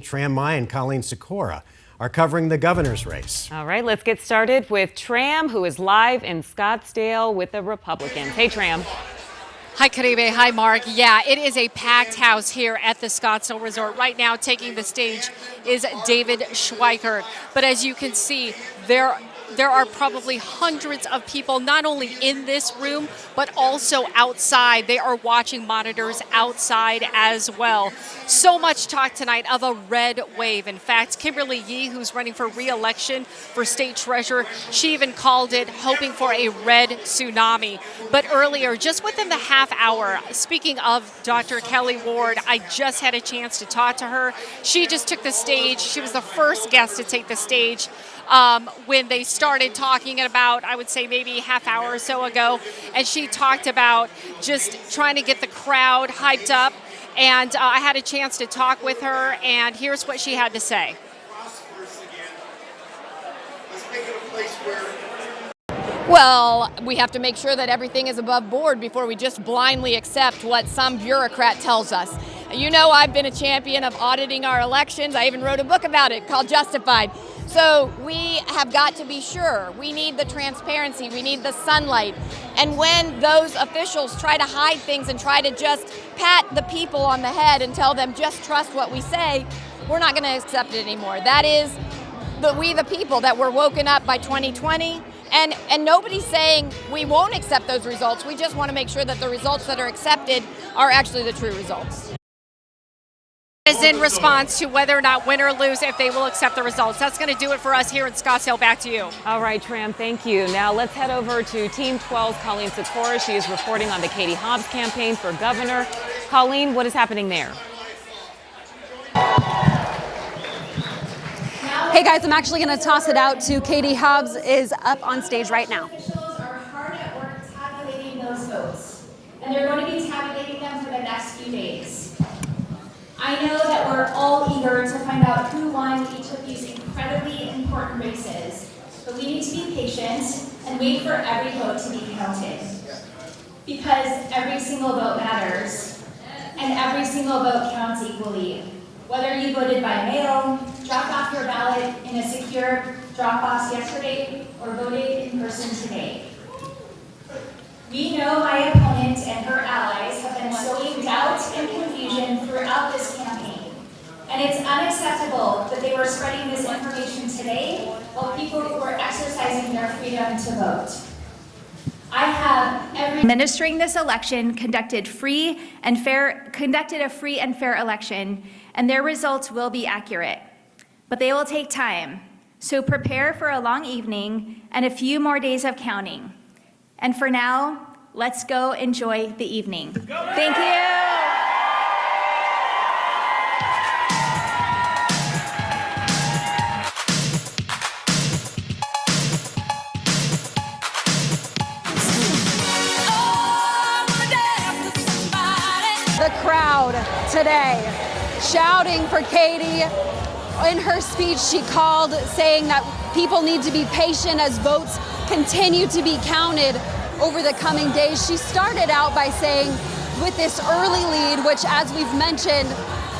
Tram Mai and Colleen Sikora are covering the governor's race. All right, let's get started with Tram, who is live in Scottsdale with the Republicans. Hey, Tram. Hi, Caribe. Hi, Mark. Yeah, it is a packed house here at the Scottsdale Resort. Right now, taking the stage is David Schweikert. But as you can see, there are probably hundreds of people, not only in this room, but also outside. They are watching monitors outside as well. So much talk tonight of a red wave. In fact, Kimberly Yee, who's running for re-election for state treasurer, she even called it hoping for a red tsunami. But earlier, just within the half hour, speaking of Dr. Kelly Ward, I just had a chance to talk to her. She just took the stage. She was the first guest to take the stage when they started talking at about, I would say maybe half hour or so ago. And she talked about just trying to get the crowd hyped up. And I had a chance to talk with her, and here's what she had to say. Well, we have to make sure that everything is above board before we just blindly accept what some bureaucrat tells us. You know, I've been a champion of auditing our elections. I even wrote a book about it called Justified. So we have got to be sure. We need the transparency. We need the sunlight. And when those officials try to hide things and try to just pat the people on the head and tell them just trust what we say, we're not going to accept it anymore. That is we the people that were woken up by 2020. And nobody's saying we won't accept those results. We just want to make sure that the results that are accepted are actually the true results. Is in response to whether or not win or lose, if they will accept the results. That's going to do it for us here in Scottsdale. Back to you. All right, Tram, thank you. Now let's head over to Team 12's Colleen Sikora. She is reporting on the Katie Hobbs campaign for governor. Colleen, what is happening there? Hey guys, I'm actually going to toss it out to Katie Hobbs is up on stage right now. Officials are hard at work tabulating those votes, and they're going to be tabulating them for the next few days. I know that we're all eager to find out who won each of these incredibly important races, but we need to be patient and wait for every vote to be counted. Because every single vote matters, and every single vote counts equally. Whether you voted by mail, dropped off your ballot in a secure drop box yesterday, or voted in person today. We know my opponent and her allies have been sowing doubt and confusion throughout this campaign. And it's unacceptable that they were spreading this information today while people were exercising their freedom to vote. I have administering this election conducted a free and fair election, and their results will be accurate. But they will take time. So prepare for a long evening and a few more days of counting. And for now, let's go enjoy the evening. Thank you. The crowd today shouting for Katie. In her speech, she called saying that people need to be patient as votes continue to be counted over the coming days. She started out by saying with this early lead, which as we've mentioned,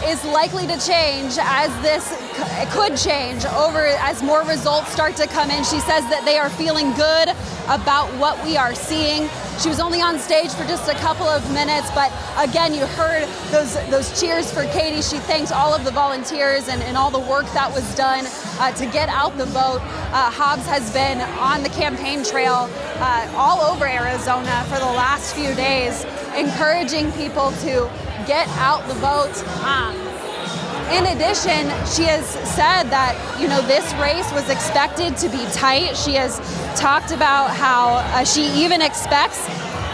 is likely to change it could change over as more results start to come in. She says that they are feeling good about what we are seeing. She was only on stage for just a couple of minutes, but again, you heard those cheers for Katie. She thanks all of the volunteers and all the work that was done to get out the vote. Hobbs has been on the campaign trail all over Arizona for the last few days, encouraging people to get out the vote. In addition, she has said that, this race was expected to be tight. She has talked about how she even expects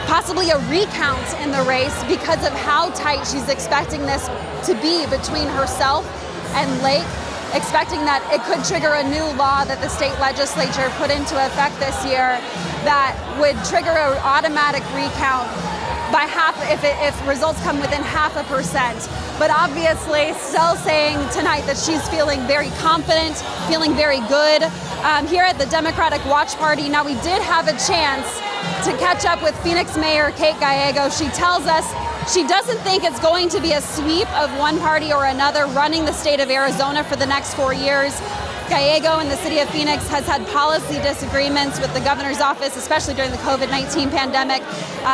possibly a recount in the race because of how tight she's expecting this to be between herself and Lake, expecting that it could trigger a new law that the state legislature put into effect this year that would trigger an automatic recount by half if results come within 0.5%. But obviously still saying tonight that she's feeling very confident, feeling very good here at the Democratic Watch Party. Now, we did have a chance to catch up with Phoenix Mayor Kate Gallego. She tells us She doesn't think it's going to be a sweep of one party or another running the state of Arizona for the next 4 years. Gallego in the city of Phoenix has had policy disagreements with the governor's office, especially during the COVID-19 pandemic.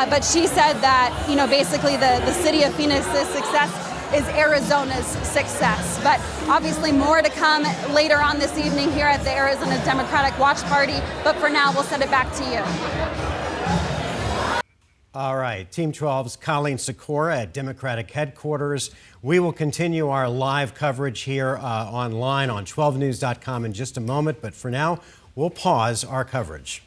But she said that, basically the city of Phoenix's success is Arizona's success. But obviously more to come later on this evening here at the Arizona Democratic Watch Party. But for now, we'll send it back to you. All right, Team 12's Colleen Sikora at Democratic headquarters. We will continue our live coverage here online on 12news.com in just a moment, but for now, we'll pause our coverage.